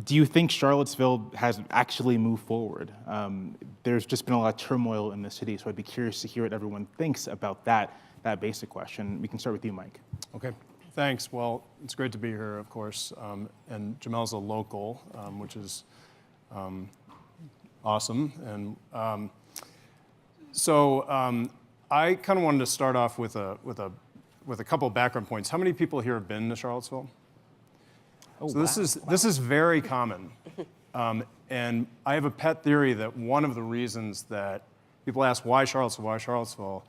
Do you think Charlottesville has actually moved forward? There's just been a lot of turmoil in the city, so I'd be curious to hear what everyone thinks about that basic question. We can start with you, Mike. Okay, thanks. Well, it's great to be here, of course, and Jamelle's a local, which is awesome. And I kind of wanted to start off with a couple of background points. How many people here have been to Charlottesville? Oh, so wow. this is very common. And I have a pet theory that one of the reasons that people ask, why Charlottesville?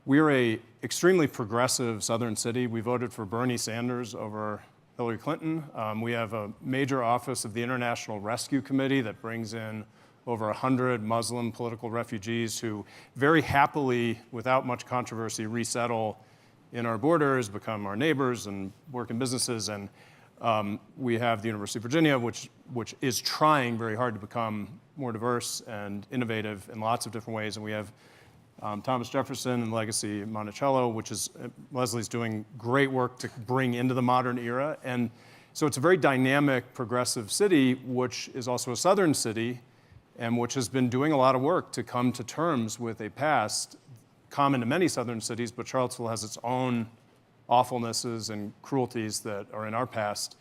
We're a extremely progressive southern city. We voted for Bernie Sanders over Hillary Clinton. We have a major office of the International Rescue Committee that brings in over 100 Muslim political refugees who very happily, without much controversy, resettle in our borders, become our neighbors, and work in businesses. And we have the University of Virginia, which is trying very hard to become more diverse and innovative in lots of different ways. And we have Thomas Jefferson and Legacy Monticello, which is Leslie's doing great work to bring into the modern era. And so it's a very dynamic, progressive city, which is also a southern city, and which has been doing a lot of work to come to terms with a past common to many southern cities, but Charlottesville has its own awfulnesses and cruelties that are in our past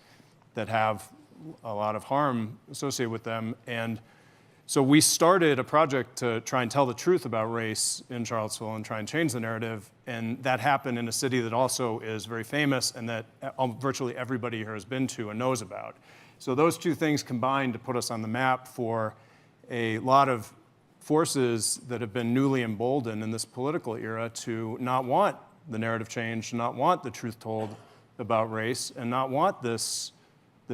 that have a lot of harm associated with them. And so we started a project to try and tell the truth about race in Charlottesville and try and change the narrative. And that happened in a city that also is very famous and that virtually everybody here has been to and knows about. So those two things combined to put us on the map for a lot of forces that have been newly emboldened in this political era to not want the narrative change, to not want the truth told about race, and not want this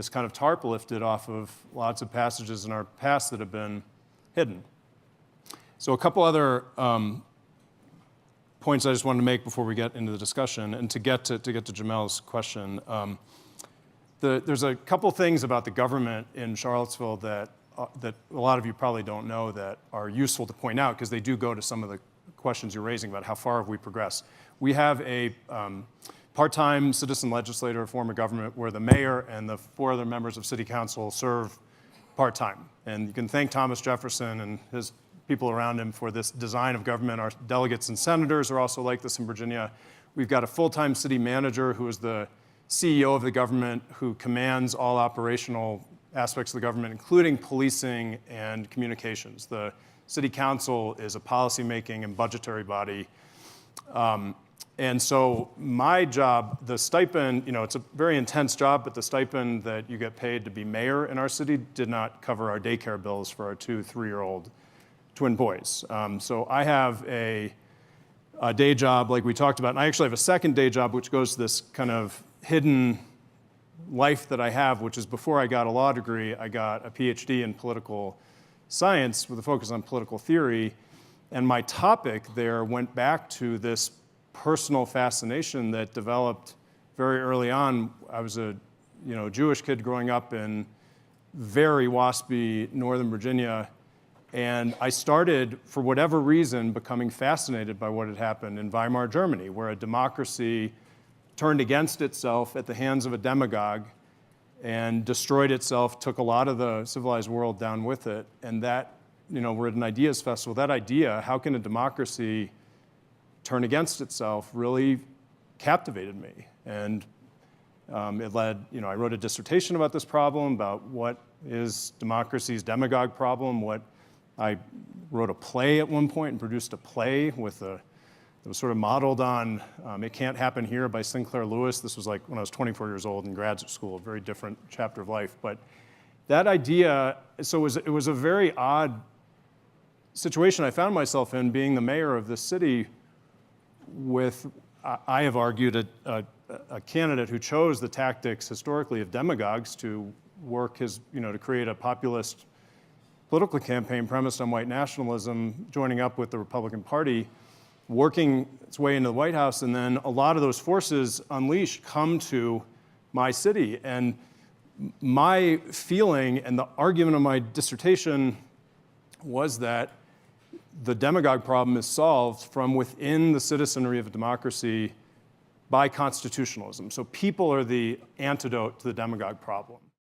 kind of tarp lifted off of lots of passages in our past that have been hidden. So a couple other points I just wanted to make before we get into the discussion, and to get to Jamelle's question. There's a couple things about the government in Charlottesville that a lot of you probably don't know that are useful to point out, because they do go to some of the questions you're raising about how far have we progressed. We have a part-time citizen legislator form of government where the mayor and the 4 other members of city council serve part-time. And you can thank Thomas Jefferson and his people around him for this design of government. Our delegates and senators are also like this in Virginia. We've got a full-time city manager who is the CEO of the government, who commands all operational aspects of the government, including policing and communications. The city council is a policy-making and budgetary body. And so my job, the stipend, it's a very intense job, but the stipend that you get paid to be mayor in our city did not cover our daycare bills for our 2 3-year-old twin boys. So I have a day job like we talked about, and I actually have a second day job which goes to this kind of hidden life that I have, which is before I got a law degree, I got a PhD in political science with a focus on political theory, and my topic there went back to this personal fascination that developed very early on. I was a Jewish kid growing up in very waspy Northern Virginia, and I started, for whatever reason, becoming fascinated by what had happened in Weimar Germany, where a democracy turned against itself at the hands of a demagogue and destroyed itself, took a lot of the civilized world down with it. And that, we're at an ideas festival. That idea, how can a democracy turn against itself, really captivated me. And it led, I wrote a dissertation about this problem, about what is democracy's demagogue problem. I wrote a play at one point and produced a play that was sort of modeled on It Can't Happen Here by Sinclair Lewis. This was like when I was 24 years old in graduate school, a very different chapter of life. But that idea, so it was a very odd situation I found myself in, being the mayor of this city with, I have argued, a candidate who chose the tactics historically of demagogues to work to create a populist political campaign premised on white nationalism, joining up with the Republican Party, working its way into the White House, and then a lot of those forces unleashed come to my city. And my feeling and the argument of my dissertation was that the demagogue problem is solved from within the citizenry of a democracy by constitutionalism. So people are the antidote to the demagogue problem.